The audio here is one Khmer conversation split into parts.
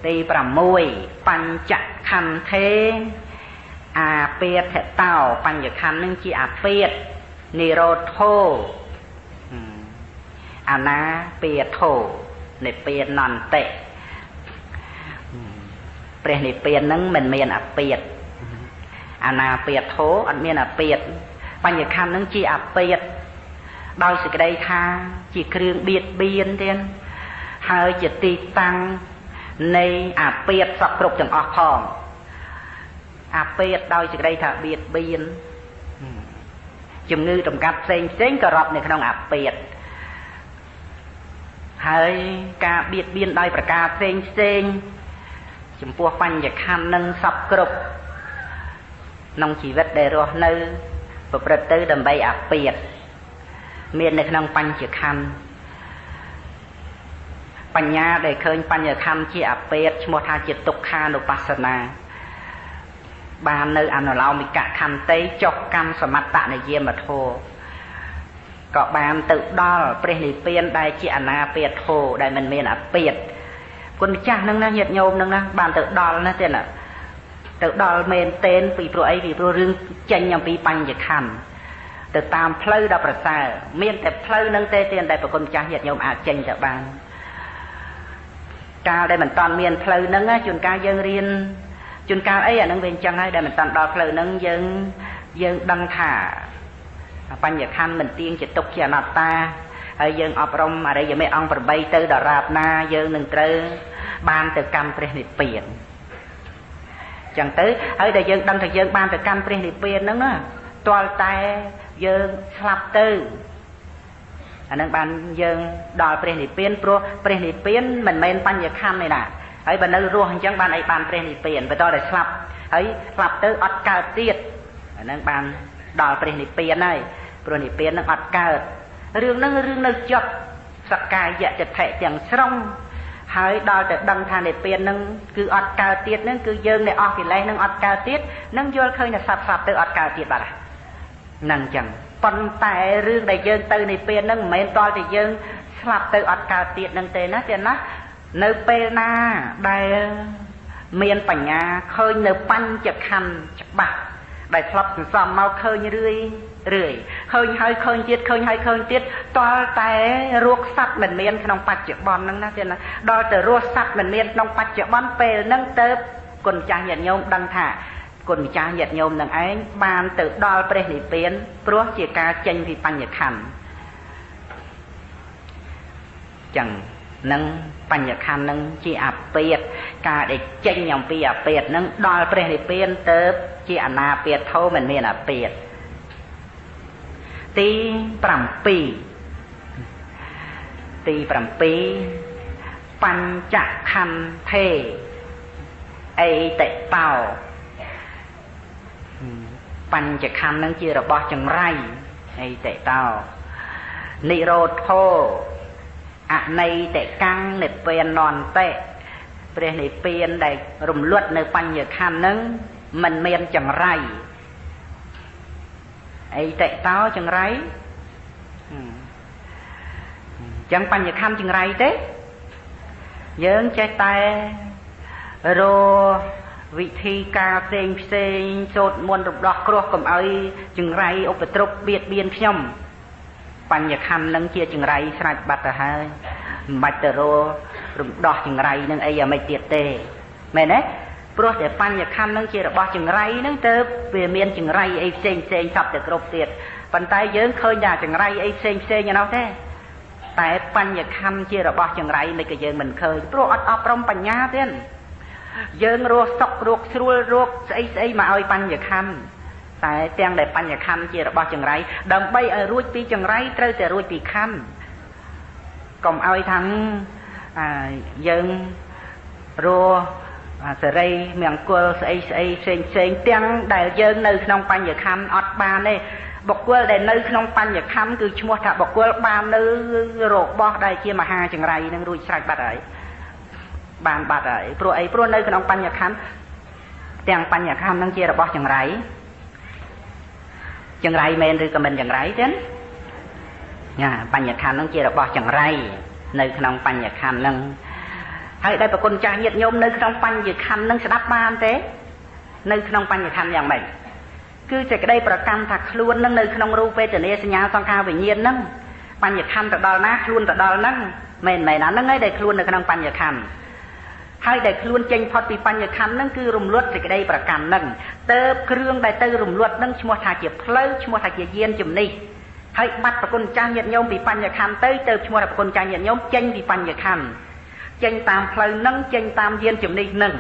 ទី6បញ្ចខន្ធេអាពាធតោបញ្ញខន្ធនឹងជាអាពាធនិរោធោអាណាពាធោនិព្វានន្តិព្រះនិព្វាននឹងមិនមានអាពាធអាណាពាធោអត់មានអាពាធបញ្ញខន្ធនឹងជាអាពាធដោយសេចក្តីថាជាគ្រឿងបៀតបៀនទៀតហើយជាទីតាំងនៃអាពាធសពគ្រប់ទាំងអស់ផងអាពាធដោយសេចក្តីថាបៀតបៀនជំងឺតម្កាត់ផ្សេងផ្សេងក៏រាប់នៅក្នុងអាពាធហើយការបៀតបៀនដោយប្រការផ្សេងផ្សេងចំពោះបញ្ញខន្ធនឹងសពគ្រប់ក្នុងជីវិតដែលរស់នៅប្រព្រឹត្តទៅដើម្បីអាពាធមាននៅក្នុងបញ្ញខន្ធបញ្ញាដែលឃើញបញ្ញខន្ធជាអាពាធឈ្មោះថាជាទុក្ខានុបស្សនាបាននៅអនុឡោមិកខន្តីចុះកម្មសមត្តនិយមធម៌ក៏បានទៅដល់ព្រះនិព្វានដែលជាអនាពាធធម៌ដែលមិនមានអាពាធគុណម្ចាស់នឹងណាញាតិញោមនឹងណាបានទៅដល់ណាទៀតណាទៅដល់មែនតេនពីព្រោះអីពីព្រោះរឿងចេញអំពីបញ្ញខន្ធទៅតាមផ្លូវដ៏ប្រសើរមានតែផ្លូវនឹងទេទៀតដែលប្រគុណម្ចាស់ញាតិញោមអាចចេញទៅបានកាលដែលមិនតាន់មានផ្លូវហ្នឹងជួនកាលយើងរៀនជួនកាលអីអាហ្នឹងវាអញ្ចឹងហើយដែលមិនតាន់ដល់ផ្លូវហ្នឹងយើងដឹងថាបញ្ញខន្ធមិនទៀងជាទុក្ខជាអនត្តាហើយយើងអប់រំអរិយមេអង្គ8ទៅដល់រាបណាយើងនឹងត្រូវបានទៅកម្មព្រះនិព្វានអញ្ចឹងទៅហើយដែលយើងដឹងថាយើងបានទៅកម្មព្រះនិព្វានហ្នឹងណាទាល់តែយើងស្លាប់ទៅអានឹងបានយើងដល់ព្រះនិព្វានព្រោះព្រះនិព្វានមិនមែនបញ្ញខន្ធទេណាហើយបើនៅរស់អញ្ចឹងបានអីបានព្រះនិព្វានបន្តតែស្លាប់ហើយស្លាប់ទៅអត់កើតទៀតអានឹងបានដល់ព្រះនិព្វានហើយព្រោះនិព្វាននឹងអត់កើតរឿងហ្នឹងរឿងនៅចត់សក្កាយចដ្ឋិទាំងស្រុងហើយដល់តែដឹងថានិព្វានហ្នឹងគឺអត់កើតទៀតហ្នឹងគឺយើងដែលអស់កិលេសហ្នឹងអត់កើតទៀតនឹងយល់ឃើញថាសត្វស្លាប់ទៅអត់កើតទៀតបាត់ហ្នឹងអញ្ចឹងប៉ុន្តែរឿងដែលយើងទៅនិព្វានហ្នឹងមិនមែនតល់តែយើងស្លាប់ទៅអត់កើតទៀតហ្នឹងទេណាទៀតណានៅពេលណាដែលមានបញ្ញាឃើញនៅបញ្ចខន្ធច្បាស់ដែលធ្លាប់សន្សំមកឃើញរឿយឃើញហើយឃើញទៀតឃើញហើយឃើញទៀតតល់តែរស់សត្វមិនមានក្នុងបច្ចុប្បន្នហ្នឹងណាទៀតណាដល់តែរស់សត្វមិនមានក្នុងបច្ចុប្បន្នពេលហ្នឹងទៅគុណចាស់ញាតិញោមដឹងថាគុណម្ចាស់ញាតិញោមនឹងឯងបានទៅដល់ព្រះនិព្វានព្រោះជាការចេញពីបញ្ញខន្ធចឹងនឹងបញ្ញខន្ធនឹងជាអាពាធការដែលចេញអំពីអាពាធនឹងដល់ព្រះនិព្វានទៅជាអនាពាធធម៌មិនមានអាពាធទី7បញ្ចខន្ធេអេតិតោបញ្ចខន្ធនឹងជារបស់ចង្រៃអេតិតោនិរោធោអន័យតិកាំងនិព្វាននន្តិព្រះនិព្វានដែលរំលត់នៅបញ្ញខន្ធនឹងមិនមានចង្រៃអីតិតោចង្រៃចឹងបញ្ញខន្ធចង្រៃទេយើងចេះតែរវិធីការផ្សេងសូត្រមន្តរំដោះគ្រោះកុំឲ្យចង្រៃឧបទ្រពបៀតបៀនខ្ញុំបញ្ញខន្ធនឹងជាចង្រៃស្រេចបាត់ទៅហើយមិនបាច់ទៅរំដោះចង្រៃនឹងអីយ៉ាងម៉េចទៀតទេមែនទេព្រោះតែបញ្ញខន្ធនឹងជារបស់ចង្រៃនឹងទៅវាមានចង្រៃអីផ្សេងសពទៅគ្រប់ទៀតប៉ុន្តែយើងឃើញថាចង្រៃអីផ្សេងឯនោះទេតែបញ្ញខន្ធជារបស់ចង្រៃមិនក៏យើងមិនឃើញព្រោះអត់អប់រំបញ្ញាទេយើងរស់សុខរស់ស្រួលរស់ស្អីមកឲ្យបញ្ញខន្ធតែទាំងដែលបញ្ញខន្ធជារបស់ចង្រៃដើម្បីឲ្យរួចពីចង្រៃត្រូវតែរួចពីខន្ធកុំឲ្យថាយើងរស់សេរីមង្គលស្អីផ្សេងទាំងដែលយើងនៅក្នុងបញ្ញខន្ធអត់បានទេបុគ្គលដែលនៅក្នុងបញ្ញខន្ធគឺឈ្មោះថាបុគ្គលបាននៅរបស់ដែលជាមហាចង្រៃនឹងរួចស្រេចបាត់ហើយបានបាត់ហើយព្រោះអីព្រោះនៅក្នុងបញ្ញខន្ធទាំងបញ្ញខន្ធនឹងជារបស់ចង្រៃចង្រៃមែនឬក៏មិនចង្រៃទេណាបញ្ញខន្ធនឹងជារបស់ចង្រៃនៅក្នុងបញ្ញខន្ធនឹង ហើយដែលប្រគុណចាស់ញាតិញោមនៅក្នុងបញ្ញខណ្ឌនឹងស្ដាប់បានទេនៅក្នុងបញ្ញខណ្ឌយ៉ាងម៉េចគឺសេចក្តីប្រកាន់ថាខ្លួននឹងនៅក្នុងរូបវេទនាសញ្ញាសង្ខារវិញ្ញាណនឹងបញ្ញខណ្ឌទៅដល់ណាខ្លួនទៅដល់ហ្នឹងមែនអាហ្នឹងហើយដែលខ្លួននៅក្នុងបញ្ញខណ្ឌហើយដែលខ្លួនចេញផុតពីបញ្ញខណ្ឌហ្នឹងគឺរំលត់សេចក្តីប្រកាន់ហ្នឹងទៅគ្រឿងដែលទៅរំលត់ហ្នឹងឈ្មោះថាជាផ្លូវឈ្មោះថាជាយានជំនិះហើយបាត់ប្រគុណចាស់ញាតិញោមពីបញ្ញខណ្ឌទៅឈ្មោះថាប្រគុណចាស់ញាតិញោមចេញពីបញ្ញខណ្ឌចេញតាមផ្លូវហ្នឹងចេញតាមយានជំនិះហ្នឹង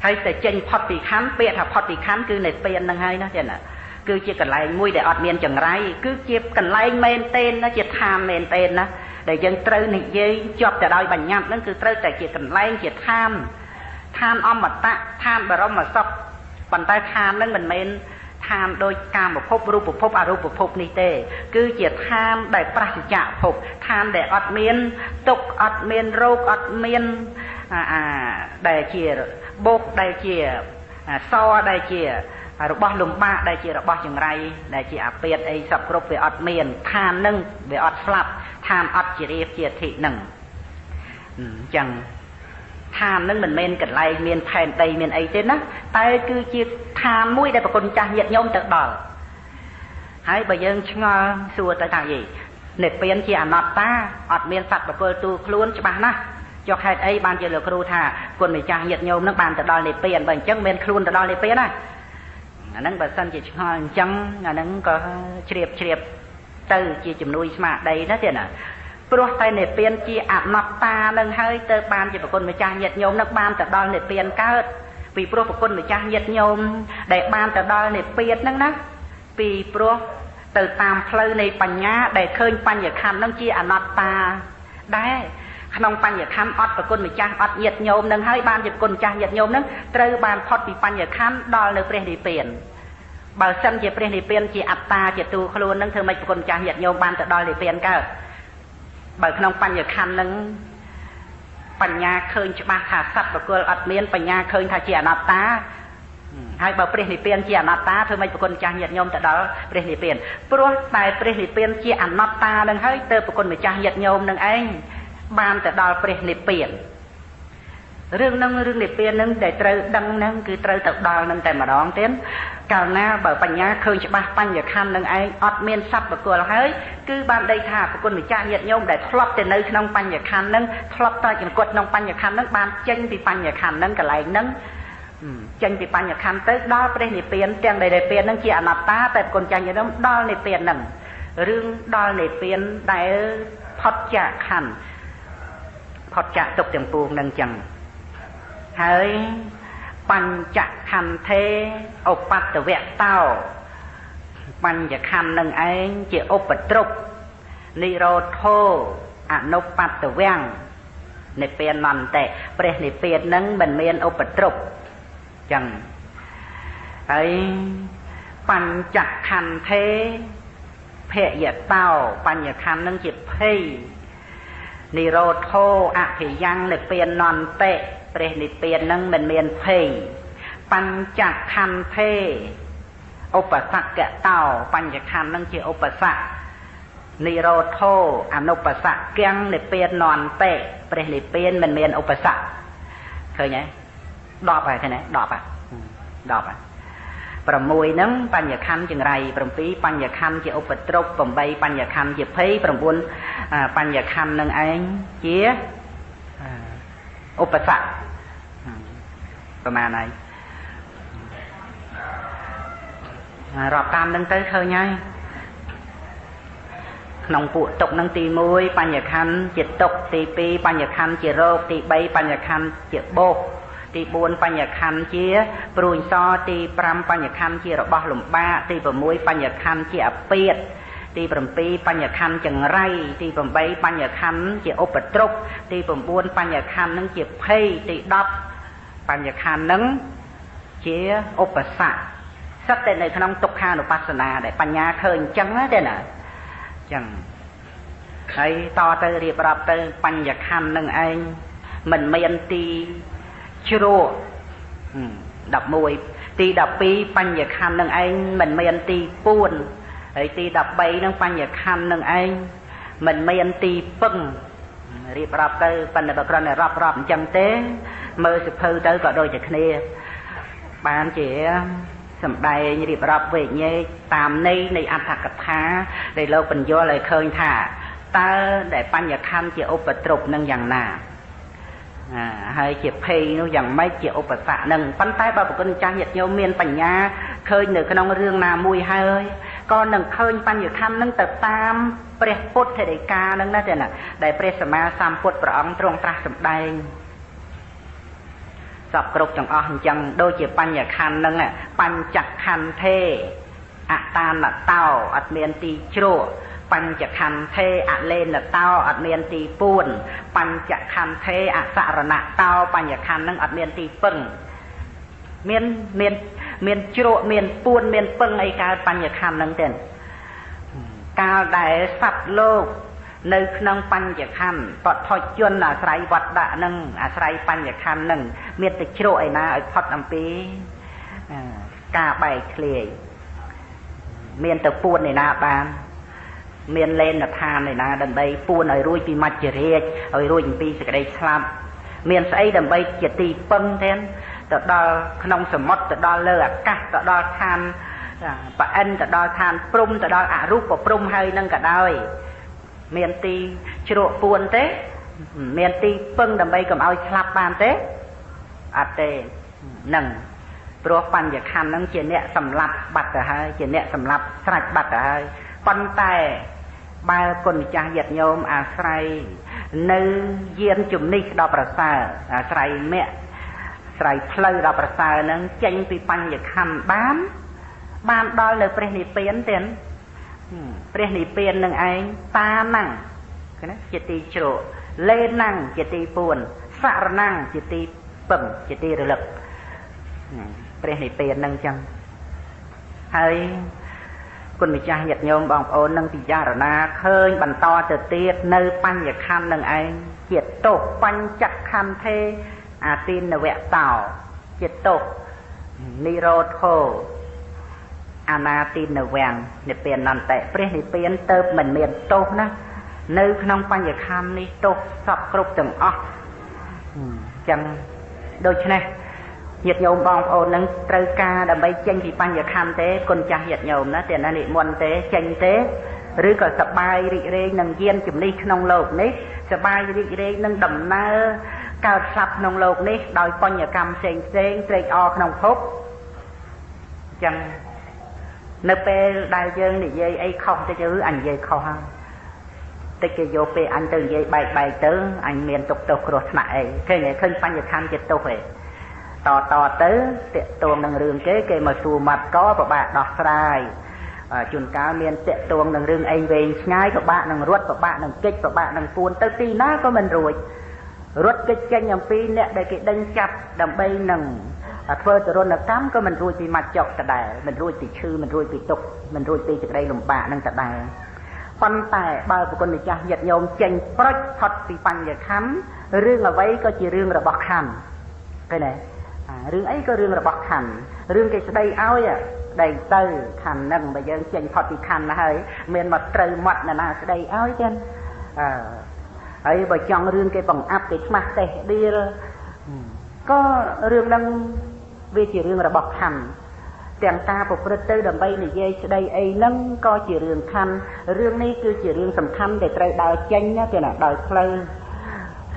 ហើយតែចេញផុតពីខណ្ឌពាក្យថាផុតពីខណ្ឌគឺនៅពេលហ្នឹងហើយណាទេណាគឺជាកន្លែងមួយដែលអត់មានចង្រៃគឺជាកន្លែងមែនទេណាជាឋានមែនទេណាដែលយើងត្រូវនិយាយជាប់ទៅដោយបញ្ញត្តិហ្នឹងគឺត្រូវតែជាកន្លែងជាឋានអមតៈឋានបរមសុខប៉ុន្តែឋានហ្នឹងមិនមែនឋានដោយកាមភពរូបភពអរូបភពនេះទេគឺជាឋានដែលប្រសិជ្ជភពឋានដែលអត់មានទុក្ខអត់មានរោគអត់មានដែលជាបោកដែលជាសដែលជារបស់លំបាកដែលជារបស់ចង្រៃដែលជាអាពាធអីសពគ្រប់វាអត់មានឋាននឹងវាអត់ស្លាប់ឋានអត់ជារាជាធិនឹងអញ្ចឹងឋាននឹងមិនមែនកន្លែងមានផែនដីមានអីទេណាតែគឺជាឋានមួយដែលប្រគុណចាស់ញាតិញោមទៅដល់ហើយបើយើងឆ្ងល់សួរទៅថាយីនិព្វានជាអនត្តាអត់មានសត្វបុគ្គលទូខ្លួនច្បាស់ណាស់ចុះហេតុអីបានជាលោកគ្រូថាគុណម្ចាស់ញាតិញោមនឹងបានទៅដល់និព្វានបើអញ្ចឹងមិនខ្លួនទៅដល់និព្វានណាអាហ្នឹងបើសិនជាឆ្ងល់អញ្ចឹងអាហ្នឹងក៏ជ្រាបទៅជាជំនួយស្មារតីណាទេណាព្រោះតែនិព្វានជាអនត្តានឹងហើយទៅបានជាប្រគុណម្ចាស់ញាតិញោមនឹងបានទៅដល់និព្វានកើតពីព្រោះប្រគុណម្ចាស់ញាតិញោមដែលបានទៅដល់និព្វានហ្នឹងណាពីព្រោះទៅតាមផ្លូវនៃបញ្ញាដែលឃើញបញ្ញខណ្ឌហ្នឹងជាអនត្តាដែរក្នុងបញ្ញខណ្ឌអត់ប្រគុណម្ចាស់អត់ញាតិញោមនឹងហើយបានជាប្រគុណម្ចាស់ញាតិញោមនឹងត្រូវបានផុតពីបញ្ញខណ្ឌដល់នៅព្រះនិព្វានបើសិនជាព្រះនិព្វានជាអត្តាជាទូខ្លួននឹងធ្វើម៉េចប្រគុណម្ចាស់ញាតិញោមបានទៅដល់និព្វានកើតបើក្នុងបញ្ញខណ្ឌនឹងបញ្ញាឃើញច្បាស់ថាសត្វបុគ្គលអត់មានបញ្ញាឃើញថាជាអនត្តាហើយបើព្រះនិព្វានជាអនត្តាធ្វើម៉េចប្រគុណម្ចាស់ញាតិញោមទៅដល់ព្រះនិព្វានព្រោះតែព្រះនិព្វានជាអនត្តានឹងហើយទៅប្រគុណម្ចាស់ញាតិញោមនឹងឯងបានទៅដល់ព្រះនិព្វានរឿងនិព្វាននឹងដែលត្រូវដឹងហ្នឹងគឺត្រូវទៅដល់នឹងតែម្ដងទៀតកាលណាបើបញ្ញាឃើញច្បាស់បញ្ញខណ្ឌនឹងឯងអត់មានសត្វបុគ្គលហើយគឺបានដីថាប្រគុណម្ចាស់ញាតិញោមដែលធ្លាប់ទៅនៅក្នុងបញ្ញខណ្ឌនឹងធ្លាប់តែអង្គុយក្នុងបញ្ញខណ្ឌនឹងបានចេញពីបញ្ញខណ្ឌនឹងកន្លែងហ្នឹងចេញពីបញ្ញខណ្ឌទៅដល់ព្រះនិព្វានទាំងដែលនិព្វាននឹងជាអនត្តាតែប្រគុណម្ចាស់ញាតិញោមដល់និព្វានហ្នឹងរឿងដល់និព្វានដែលផុតចាកខណ្ឌផុតចាកទុកទាំងពួងនឹងចឹងហើយបញ្ចខន្ធេឧបតវៈតោបញ្ចខន្ធនឹងឯងជាឧបទ្រពនិរោធោអនុបតវៈនិព្វានអន្តៈព្រះនិព្វាននឹងមិនមានឧបទ្រពចឹងហើយបញ្ចខន្ធេភយតោបញ្ញខន្ធនឹងជាភ័យនិរោធោអភិយ៉ាងនិព្វានអន្តៈព្រះនិព្វាននឹងមិនមានភ័យបញ្ចខន្ធេឧបសគ្គតោបញ្ចខន្ធនឹងជាឧបសគ្គនិរោធោអនុបសគ្គនិព្វានអន្តៈព្រះនិព្វានមិនមានឧបសគ្គឃើញទេ10ហើយឃើញទេ10ហើយ6ហ្នឹងបញ្ញខណ្ឌចង្រៃ7បញ្ញខណ្ឌជាឧបទ្រព8បញ្ញខណ្ឌជាភ័យ9បញ្ញខណ្ឌនឹងឯងជាឧបសគ្គប្រមាណហើយរាប់តាមនឹងទៅឃើញហើយក្នុងពួកទុកនឹងទី1បញ្ញខណ្ឌជាទុកទី2បញ្ញខណ្ឌជារោគទី3បញ្ញខណ្ឌជាបោកទី4បញ្ញខណ្ឌជាព្រួយសទី5បញ្ញខណ្ឌជារបស់លំបាកទី6បញ្ញខណ្ឌជាអពាធទី7បញ្ញខណ្ឌចង្រៃទី8បញ្ញខណ្ឌជាឧបទ្រពទី9បញ្ញខណ្ឌនឹងជាភ័យទី10បញ្ញខណ្ឌនឹងជាឧបសគ្គសិតតែនៅក្នុងទុក្ខានុបស្សនាដែលបញ្ញាឃើញអញ្ចឹងទេណាអញ្ចឹងហើយតទៅរៀបរាប់ទៅបញ្ញខណ្ឌនឹងឯងមិនមានទីជ្រោក11ទី12បញ្ញខណ្ឌនឹងឯងមិនមានទីពួនហើយទី13នឹងបញ្ញខណ្ឌនឹងឯងមិនមានទីពឹង រៀបរាប់ទៅប៉ុន្តែបើគ្រាន់តែរាប់អញ្ចឹងទេមើលសិភៅទៅក៏ដូចតែគ្នាបានជាសម្ដែងរៀបរាប់វេញេតាមន័យនៃអត្ថកថាដែលលោកបញ្យល់ឲ្យឃើញថាតើដែលបញ្ញខណ្ឌជាឧបទ្រពនឹងយ៉ាងណាហើយជាភ័យនោះយ៉ាងម៉េចជាឧបសគ្គនឹងប៉ុន្តែបើប្រគុណចាស់ញាតិញោមមានបញ្ញាឃើញនៅក្នុងរឿងណាមួយហើយក៏នឹងឃើញបញ្ញខណ្ឌនឹងទៅតាមព្រះពុទ្ធដីកានឹងណាទេណាដែលព្រះសម្មាសម្ពុទ្ធព្រះអង្គទ្រង់ត្រាស់សម្ដែងសពគ្រប់ទាំងអស់អញ្ចឹងដូចជាបញ្ញខណ្ឌនឹងបញ្ចខន្ធេអតានតោអត់មានទីជ្រកបញ្ចខន្ធេអលេនតោអត់មានទីពួនបញ្ចខន្ធេអសរណតោបញ្ញខន្ធនឹងអត់មានទីពឹងមានជ្រកមានពួនមានពឹងអីកើតបញ្ញខន្ធនឹងទេកាលដែលសត្វលោកនៅក្នុងបញ្ញខណ្ឌបថុជនអាស្រ័យវត្តដាក់នឹងអាស្រ័យបញ្ញខណ្ឌនឹងមានតែជ្រកឯណាឲ្យផុតអំពីការបែកធ្លាយមានតែពួនឯណាបានមានលេនឋានឯណាដើម្បីពួនឲ្យរួចពីមច្ចរាជឲ្យរួចអំពីសេចក្តីស្លាប់មានស្អីដើម្បីជាទីពឹងទេទៅដល់ក្នុងសមុទ្រទៅដល់លើអាកាសទៅដល់ឋានប្រអិនទៅដល់ឋានព្រំទៅដល់អរូបព្រំហើយនឹងក៏ដោយមានទីជ្រកពួនទេមានទីពឹងដើម្បីកុំឲ្យស្លាប់បានទេអត់ទេនឹងព្រោះបញ្ញខណ្ឌនឹងជាអ្នកសម្លាប់បាត់ទៅហើយជាអ្នកសម្លាប់ស្រាច់បាត់ទៅហើយប៉ុន្តែបើគុណម្ចាស់ញាតិញោមអាស្រ័យនៅយានជំនិះដល់ប្រសើរអាស្រ័យមគ្គស្រ័យផ្លូវដល់ប្រសើរនឹងចេញពីបញ្ញខណ្ឌបានដល់នៅព្រះនិព្វានទៀតព្រះនិព្វាននឹងឯងតាណាំងណាជាទីជ្រកលេណាំងជាទីពួនសរណាំងជាទីពឹងជាទីរលឹកព្រះនិព្វាននឹងចឹងហើយគុណម្ចាស់ញាតិញោមបងប្អូននឹងពិចារណាឃើញបន្តទៅទៀតនៅបញ្ញខណ្ឌនឹងឯងជាទុក្ខបញ្ចខន្ធេអាទីនវតោជាទុក្ខនិរោធោអនាទីនវាំងនិព្វានន្តៈព្រះនិព្វានទៅមិនមានទោសណានៅក្នុងបញ្ញខណ្ឌនេះទោសសពគ្រប់ទាំងអស់ចឹងដូច្នេះញាតិញោមបងប្អូននឹងត្រូវការដើម្បីចេញពីបញ្ញខណ្ឌទេគុណចាស់ញាតិញោមណាតែណានិមន្តទេចេញទេឬក៏សប្បាយរីករាយនឹងយានជំនិះក្នុងโลกនេះសប្បាយរីករាយនឹងដំណើរកើតស្លាប់ក្នុងโลกនេះដោយបញ្ញកម្មផ្សេងត្រេកអរក្នុងភពចឹងនៅពេលដែលយើងនិយាយអីខុសតិចអញនិយាយខុសហើយតិចគេយកពេលអញទៅនិយាយបែកទៅអញមានទុកទោសគ្រោះថ្នាក់អីឃើញបញ្ញខណ្ឌជាទោសឯងតទៅតាក់ទងនឹងរឿងគេមកសួរមាត់កពិបាកដោះស្រាយជួនកាលមានតាក់ទងនឹងរឿងអីវែងឆ្ងាយពិបាកនឹងរត់ពិបាកនឹងកិច្ចពិបាកនឹងពួនទៅទីណាក៏មិនរួចរត់កិច្ចចេញអំពីអ្នកដែលគេដេញចាប់ដើម្បីនឹងធ្វើទរណកម្មក៏មិនរួចពីមាត់ចុកដដែលមិនរួចពីឈឺមិនរួចពីទុក្ខមិនរួចពីសេចក្តីលំបាកនឹងដដែលប៉ុន្តែបើប្រគុណម្ចាស់ញាតិញោមចេញប្រុចផុតពីបញ្ញខណ្ឌរឿងអ្វីក៏ជារឿងរបស់ខណ្ឌឃើញទេរឿងអីក៏រឿងរបស់ខណ្ឌរឿងគេស្ដីឲ្យស្ដីទៅខណ្ឌហ្នឹងបើយើងចេញផុតពីខណ្ឌទៅហើយមានមកត្រូវមាត់ណាស្ដីឲ្យទៀតហើយបើចង់រឿងគេបង្អាប់គេខ្មាស់ទេឌីលក៏រឿងហ្នឹងវាជារឿងរបស់ខណ្ឌទាំងការប្រព្រឹត្តទៅដើម្បីនិយាយស្ដីអីហ្នឹងក៏ជារឿងខណ្ឌរឿងនេះគឺជារឿងសំខាន់ដែលត្រូវដើរចេញណាគេណាដោយផ្លូវ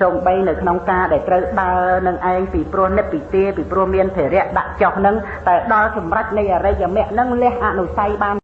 សូម្បីនៅក្នុងការដែលត្រូវដើរនឹងឯងពីព្រោះនិព្វាទាពីព្រោះមានធរៈដាក់ចុះហ្នឹងតែដល់សម្រាប់នៃអរិយមគ្គហ្នឹងលះអនុស័យបាន